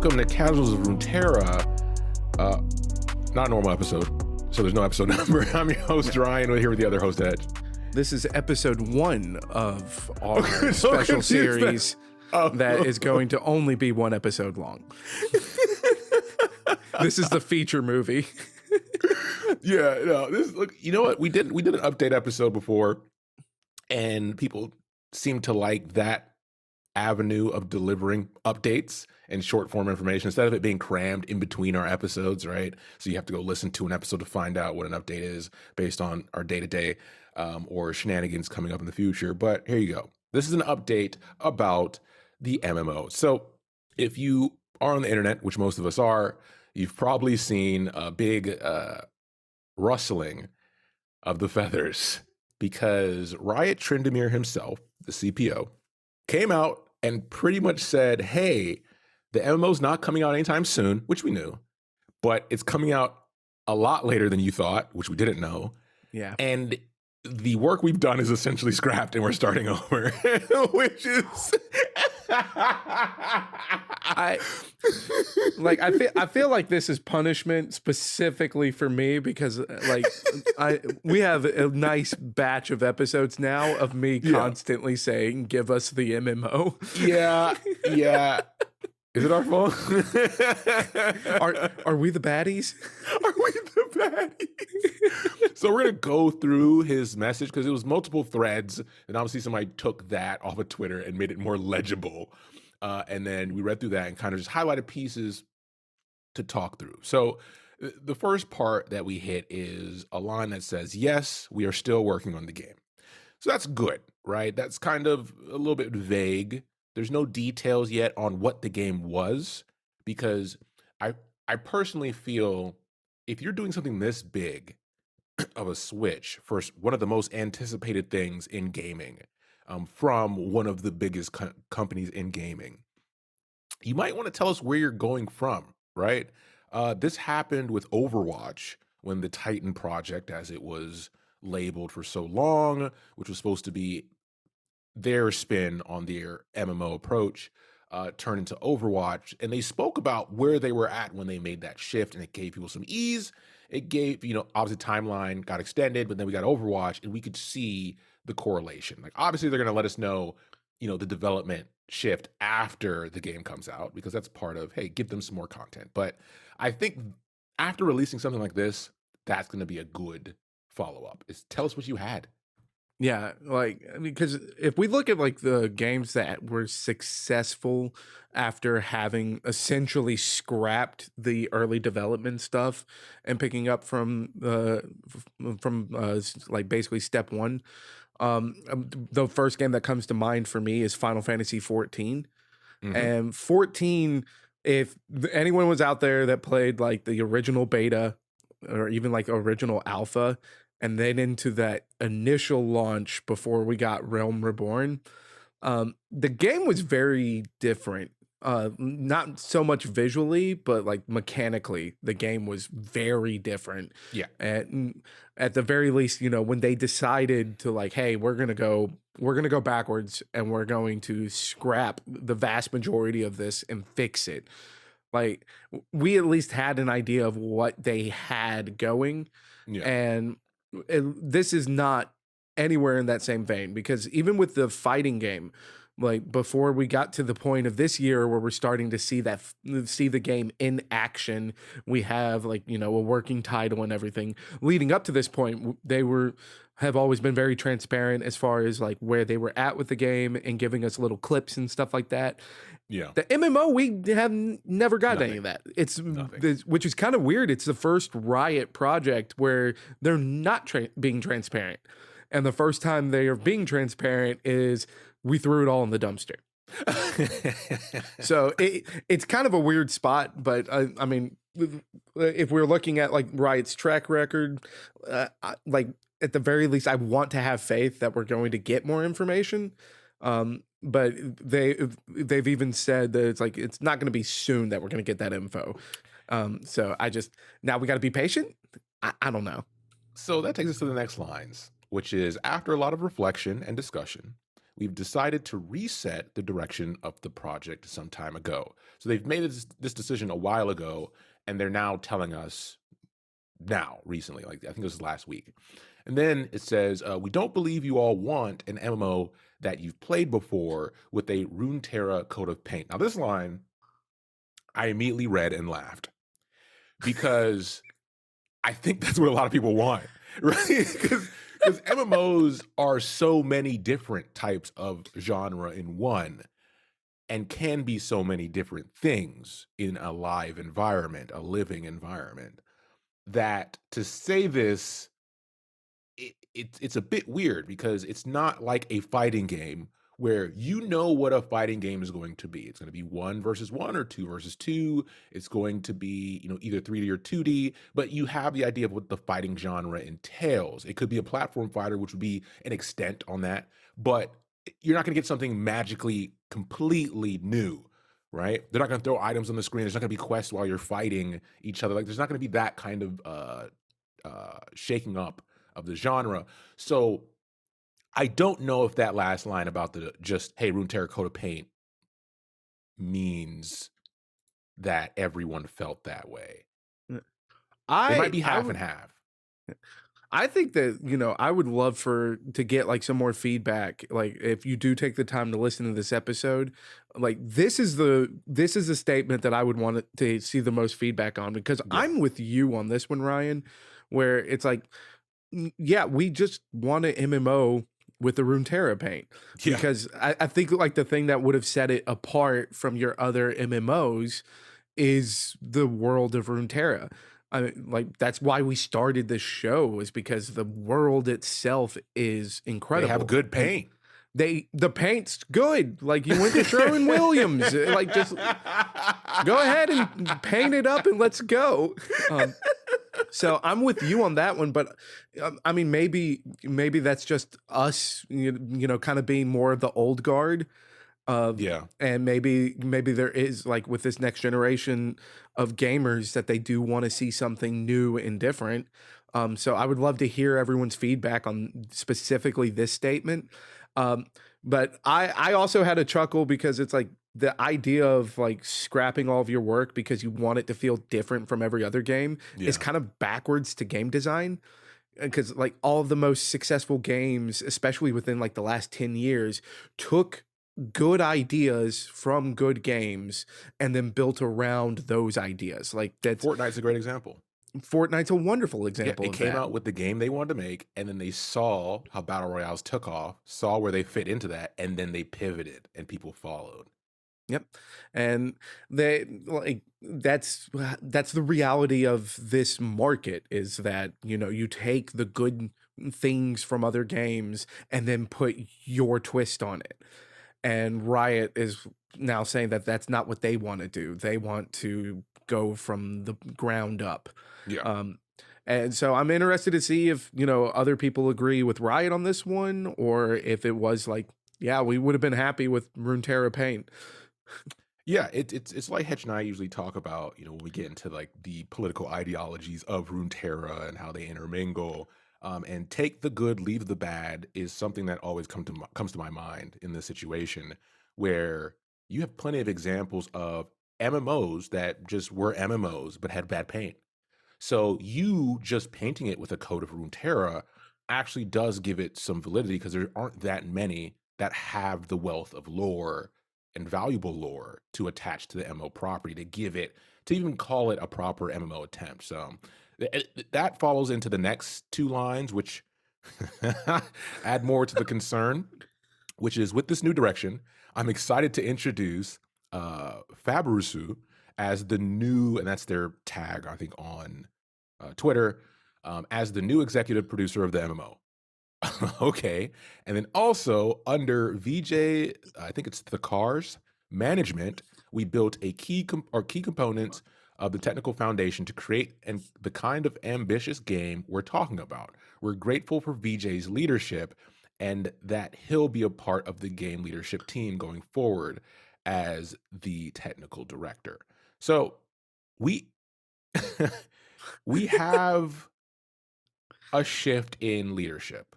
welcome to Casuals of Runeterra. Not a normal episode, so there's no episode number. I'm your host, Ryan. We're here with the other host, Edge. This is episode 1 of our special series that is going to only be 1 episode long. This is the feature movie. Yeah, no, look, you know what? We did an update episode before, and people seem to like that avenue of delivering updates and short form information instead of it being crammed in between our episodes, right? So you have to go listen to an episode to find out what an update is based on our day-to-day or shenanigans coming up in the future. But here you go. This is an update about the MMO. So if you are on the internet, which most of us are, you've probably seen a big rustling of the feathers because Riot Trindamere himself, the CPO, came out and pretty much said, hey, the MMO's not coming out anytime soon, which we knew, but it's coming out a lot later than you thought, which we didn't know. Yeah. And the work we've done is essentially scrapped and we're starting over, which is... I feel like this is punishment specifically for me because we have a nice batch of episodes now of me constantly saying, give us the MMO. Yeah. Is it our fault? Are we the baddies? Are we the baddies? So we're going to go through his message because it was multiple threads. And obviously somebody took that off of Twitter and made it more legible. And then we read through that and kind of just highlighted pieces to talk through. So the first part that we hit is a line that says, yes, we are still working on the game. So that's good, right? That's kind of a little bit vague. There's no details yet on what the game was, because I personally feel if you're doing something this big of a switch for one of the most anticipated things in gaming, from one of the biggest companies in gaming, you might want to tell us where you're going from, right? This happened with Overwatch when the Titan project, as it was labeled for so long, which was supposed to be their spin on their MMO approach, turned into Overwatch. And they spoke about where they were at when they made that shift, and it gave people some ease. It gave, obviously timeline got extended, but then we got Overwatch and we could see the correlation. Like, obviously they're going to let us know, the development shift after the game comes out, because that's part of, hey, give them some more content. But I think after releasing something like this, that's going to be a good follow-up, is tell us what you had. Yeah, because if we look at the games that were successful after having essentially scrapped the early development stuff and picking up from basically step 1, the first game that comes to mind for me is Final Fantasy 14. Mm-hmm. And 14, if anyone was out there that played the original beta or even original alpha, and then into that initial launch before we got Realm Reborn, the game was very different. Not so much visually, but mechanically, the game was very different. Yeah. And at the very least, when they decided to hey, we're gonna go backwards and we're going to scrap the vast majority of this and fix it. We at least had an idea of what they had going. Yeah. And this is not anywhere in that same vein, because even with the fighting game, before we got to the point of this year where we're starting to see the game in action, we have a working title and everything. Leading up to this point, they have always been very transparent as far as where they were at with the game and giving us little clips and stuff like that. Yeah. The MMO, we have never got Nothing. any of that. Which is kind of weird. It's the first Riot project where they're not being transparent. And the first time they are being transparent is we threw it all in the dumpster. So it's kind of a weird spot, but I mean, if we're looking at Riot's track record, at the very least, I want to have faith that we're going to get more information. But they've even said that it's not going to be soon that we're going to get that info. So now we got to be patient. I don't know. So that takes us to the next lines, which is, after a lot of reflection and discussion, we've decided to reset the direction of the project some time ago. So they've made this decision a while ago, and they're now telling us now, recently, like I think it was last week. And then it says, we don't believe you all want an MMO that you've played before with a Runeterra coat of paint. Now, this line I immediately read and laughed because I think that's what a lot of people want, right? Because MMOs are so many different types of genre in one and can be so many different things in a live environment, a living environment, that to say this, it's a bit weird because it's not like a fighting game where you know what a fighting game is going to be. It's going to be one versus one or two versus two. It's going to be, either 3D or 2D, but you have the idea of what the fighting genre entails. It could be a platform fighter, which would be an extent on that, but you're not going to get something magically completely new, right? They're not going to throw items on the screen. There's not going to be quests while you're fighting each other. Like there's not going to be that kind of shaking up of the genre. So I don't know if that last line about the just, hey, Runeterra coat of paint means that everyone felt that way. It might I be I half and would half. I think that, I would love to get like some more feedback. Like if you do take the time to listen to this episode, like this is the statement that I would want to see the most feedback on because Yeah. I'm with you on this one, Ryan, where it's like, yeah, we just want an MMO with the Runeterra paint Yeah. because I think like the thing that would have set it apart from your other MMOs is the world of Runeterra. I mean, like that's why we started this show is because the world itself is They have incredible. good And paint. the paint's good. Like you went to Sherwin Williams. Like just go ahead and paint it up and let's go. So I'm with you on that one, but I mean, maybe that's just us, kind of being more of the old guard. Yeah. And maybe there is like with this next generation of gamers that they do want to see something new and different. So I would love to hear everyone's feedback on specifically this statement. Um, but I also had a chuckle because it's like the idea of like scrapping all of your work because you want it to feel different from every other game is Yeah. kind of backwards to game design because like all of the most successful games, especially within like the last 10 years, took good ideas from good games and then built around those ideas. Like that's Fortnite's a great example. Fortnite's a wonderful Yeah, example they of came that. out with the game they wanted to make, and then they saw how battle royales took off, saw where they fit into that, and then they pivoted, and people followed. Yep. And they like that's the reality of this market is that, you take the good things from other games and then put your twist on it. And Riot is now saying that that's not what they want to do. They want to go from the ground up. Yeah. Um, and so I'm interested to see if, other people agree with Riot on this one or if it was like, yeah, we would have been happy with Runeterra Paint. Yeah, it's like Hetch and I usually talk about, when we get into like the political ideologies of Runeterra and how they intermingle. And take the good, leave the bad is something that always comes to my mind in this situation, where you have plenty of examples of MMOs that just were MMOs but had bad paint. So you just painting it with a coat of Runeterra actually does give it some validity because there aren't that many that have the wealth of lore and valuable lore to attach to the MMO property to give it to even call it a proper MMO attempt. So that follows into the next two lines, which add more to the concern, which is with this new direction, I'm excited to introduce Fabrusu as the new, and that's their tag, I think, on Twitter, as the new executive producer of the MMO. Okay. And then also under VJ, I think it's the cars management, we built a key components of the technical foundation to create the kind of ambitious game we're talking about. We're grateful for VJ's leadership and that he'll be a part of the game leadership team going forward as the technical director. So we we have a shift in leadership.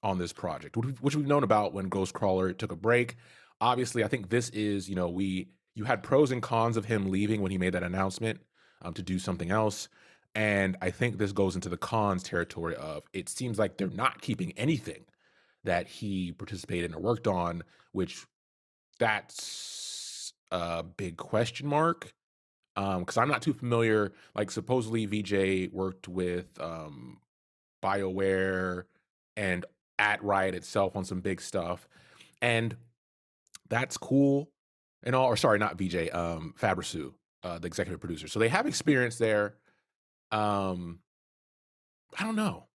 on this project, which we've known about when Ghostcrawler took a break. Obviously, I think this is, you had pros and cons of him leaving when he made that announcement to do something else. And I think this goes into the cons territory of it seems like they're not keeping anything that he participated in or worked on, which that's a big question mark. Because I'm not too familiar. Like supposedly VJ worked with BioWare and at Riot itself on some big stuff. And that's cool and all, or sorry, not VJ, Fabrisu, the executive producer. So they have experience there. Um, I don't know.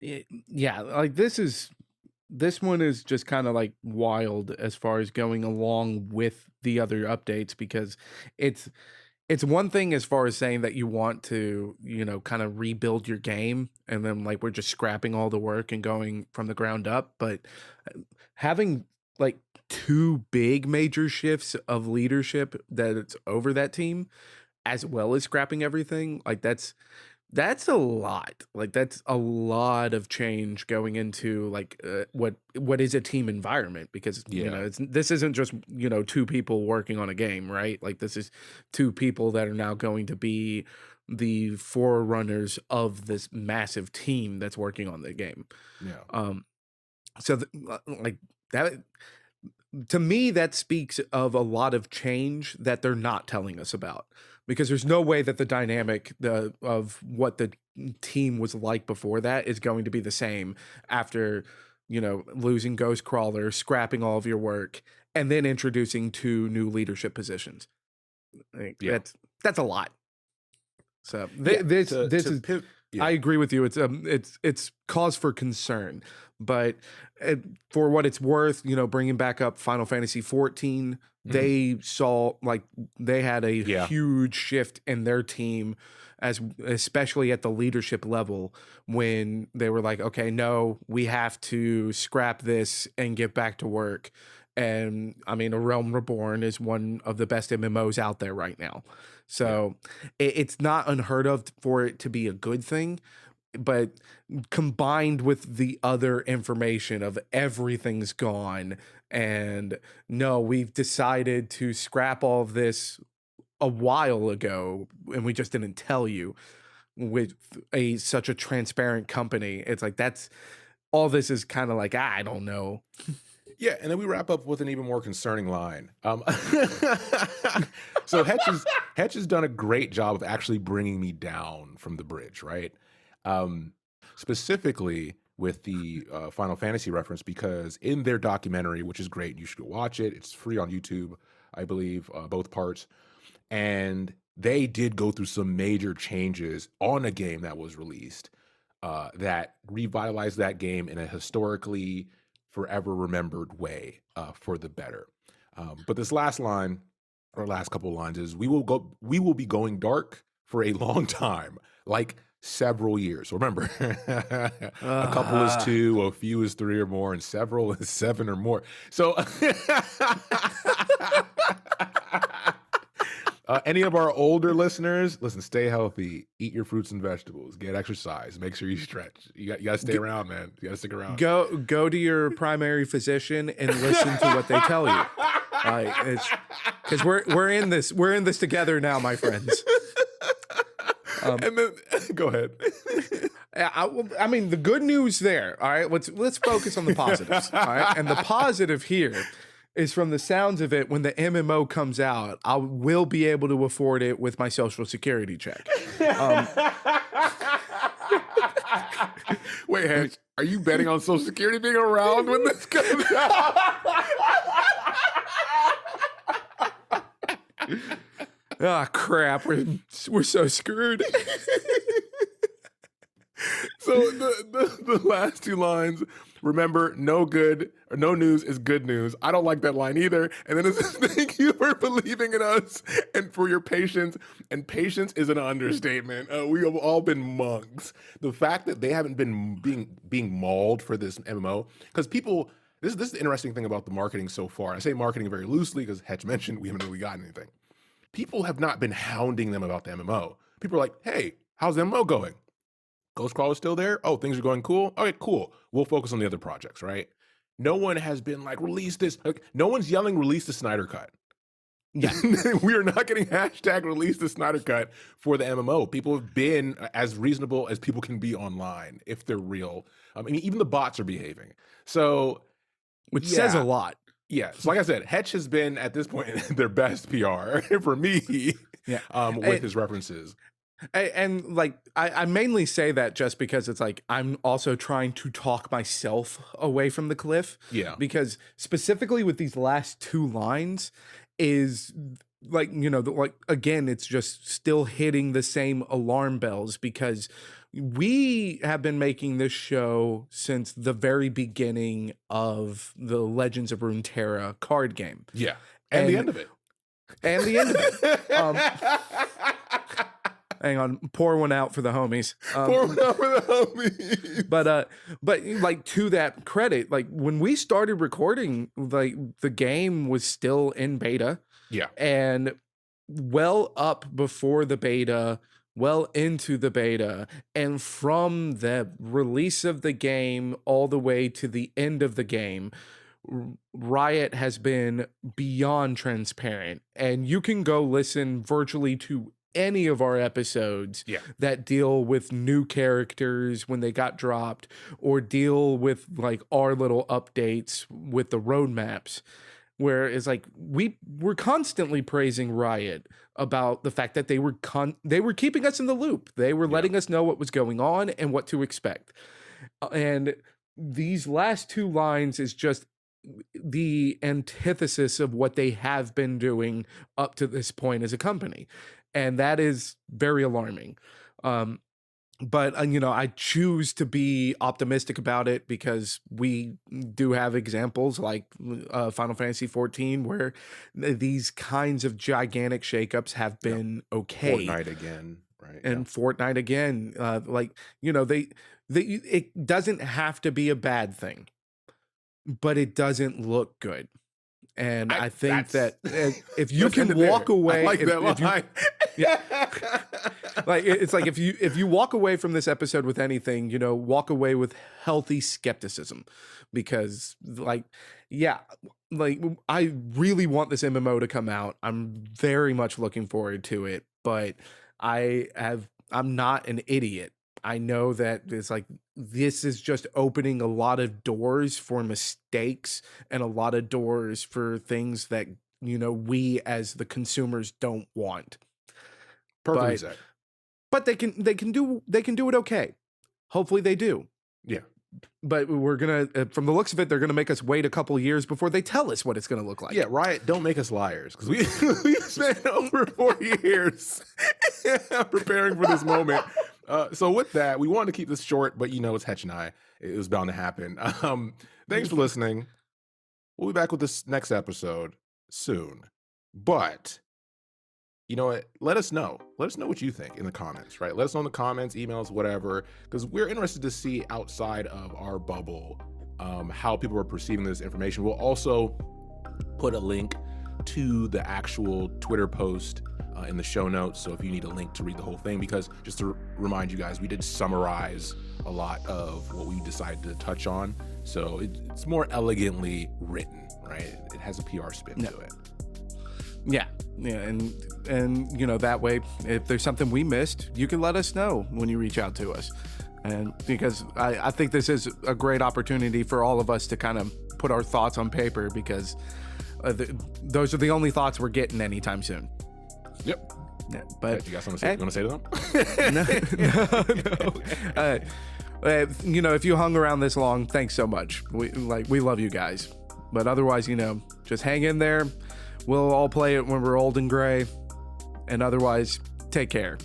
Yeah, like this one is just kind of like wild as far as going along with the other updates because it's it's one thing as far as saying that you want to, kind of rebuild your game and then like we're just scrapping all the work and going from the ground up, but having like two big major shifts of leadership that it's over that team as well as scrapping everything, like that's a lot. Like that's a lot of change going into like what is a team environment because Yeah. this isn't just two people working on a game, right? Like this is two people that are now going to be the forerunners of this massive team that's working on the game. Yeah. Um so like that to me that speaks of a lot of change that they're not telling us about because there's no way that the dynamic of what the team was like before that is going to be the same after losing Ghostcrawler, scrapping all of your work, and then introducing two new leadership positions. Like, Yeah. that's a lot. So Yeah. this is Yeah. I agree with you. It's cause for concern, but for what it's worth, bringing back up Final Fantasy 14, they saw like they had a Yeah. huge shift in their team, especially at the leadership level when they were like, okay, no, we have to scrap this and get back to work. And I mean, A Realm Reborn is one of the best MMOs out there right now. So it's not unheard of for it to be a good thing, but combined with the other information of everything's gone and no, we've decided to scrap all of this a while ago and we just didn't tell you with such a transparent company. It's like that's all this is kind of like I don't know. Yeah, and then we wrap up with an even more concerning line. So Hetch has done a great job of actually bringing me down from the bridge, right? Um, Specifically with the Final Fantasy reference, because in their documentary, which is great, you should go watch it. It's free on YouTube, I believe, both parts. And they did go through some major changes on a game that was released that revitalized that game in a historically forever remembered way for the better. But this last line, or last couple of lines, is we will be going dark for a long time, like several years. Remember, a couple is 2, a few is 3 or more, and several is 7 or more. So any of our older listeners, listen, stay healthy, eat your fruits and vegetables, get exercise, make sure you stretch. You got to stay around, man. You got to stick around. Go to your primary physician and listen to what they tell you. It's because we're in this together now, my friends. And then go ahead. I mean, the good news there. All right, let's focus on the positives. All right, and the positive here is from the sounds of it. When the MMO comes out, I will be able to afford it with my Social Security check. Wait, Hedge, are you betting on Social Security being around when this comes out? Ah, crap! We're so screwed. So the last 2 lines, remember, no news is good news. I don't like that line either. And then it says, thank you for believing in us and for your patience. And patience is an understatement. We have all been mugs. The fact that they haven't been being mauled for this MMO, because people, this is the interesting thing about the marketing so far. I say marketing very loosely because Hetch mentioned we haven't really gotten anything. People have not been hounding them about the MMO. People are like, hey, how's the MMO going? Ghostcrawler's still there. Oh, things are going cool. Okay, cool. We'll focus on the other projects, right? No one has been like, release this. Like, no one's yelling, release the Snyder Cut. Yeah. We are not getting hashtag release the Snyder Cut for the MMO. People have been as reasonable as people can be online if they're real. I mean, even the bots are behaving. So, Which says a yeah. lot. Yeah. So, like I said, Hetch has been at this point their best PR for me Yeah. with his references. And like I mainly say that just because it's like I'm also trying to talk myself away from the cliff. Yeah. Because specifically with these last two lines is like, you know, like again, it's just still hitting the same alarm bells because we have been making this show since the very beginning of the Legends of Runeterra card game. Yeah. And the end of it. And the end of it. Hang on, pour one out for the homies. Pour one out for the homies. But like to that credit, like when we started recording, like the game was still in beta. Yeah. And well up before the beta, well into the beta, and from the release of the game all the way to the end of the game, Riot has been beyond transparent. And you can go listen virtually to any of our episodes that deal with new characters when they got dropped or deal with like our little updates with the roadmaps, where it's like we're constantly praising Riot about the fact that they were keeping us in the loop. They were letting us know what was going on and what to expect. And these last two lines is just the antithesis of what they have been doing up to this point as a company. And that is very alarming. But you know, I choose to be optimistic about it because we do have examples like Final Fantasy 14 where these kinds of gigantic shakeups have been okay. Fortnite again, right? And Fortnite again, like, you know, it doesn't have to be a bad thing, but it doesn't look good. And I think that if you can walk away, like that line. Like it's like if you walk away from this episode with anything, you know, walk away with healthy skepticism, because like, yeah, like I really want this MMO to come out. I'm very much looking forward to it, but I'm not an idiot. I know that it's like this is just opening a lot of doors for mistakes and a lot of doors for things that, you know, we as the consumers don't want. Perfectly said. But they can do it okay. Hopefully they do. Yeah. But we're gonna, from the looks of it, they're gonna make us wait a couple years before they tell us what it's gonna look like. Yeah, Riot, don't make us liars, because we spent over 4 years preparing for this moment. So with that, we wanted to keep this short, but you know, it's Hetch and I. It was bound to happen. Thanks for listening. We'll be back with this next episode soon. But you know what? Let us know. Let us know what you think in the comments, right? Let us know in the comments, emails, whatever, because we're interested to see outside of our bubble how people are perceiving this information. We'll also put a link to the actual Twitter post in the show notes. So if you need a link to read the whole thing, because just to remind you guys, we did summarize a lot of what we decided to touch on. So it's more elegantly written, right? It has a PR spin to it. Yeah. Yeah. And, you know, that way, if there's something we missed, you can let us know when you reach out to us. And because I think this is a great opportunity for all of us to kind of put our thoughts on paper, because those are the only thoughts we're getting anytime soon. Yep. Yeah, but you got something you want to say to them? No. You know, if you hung around this long, thanks so much. We love you guys. But otherwise, you know, just hang in there. We'll all play it when we're old and gray. And otherwise, take care.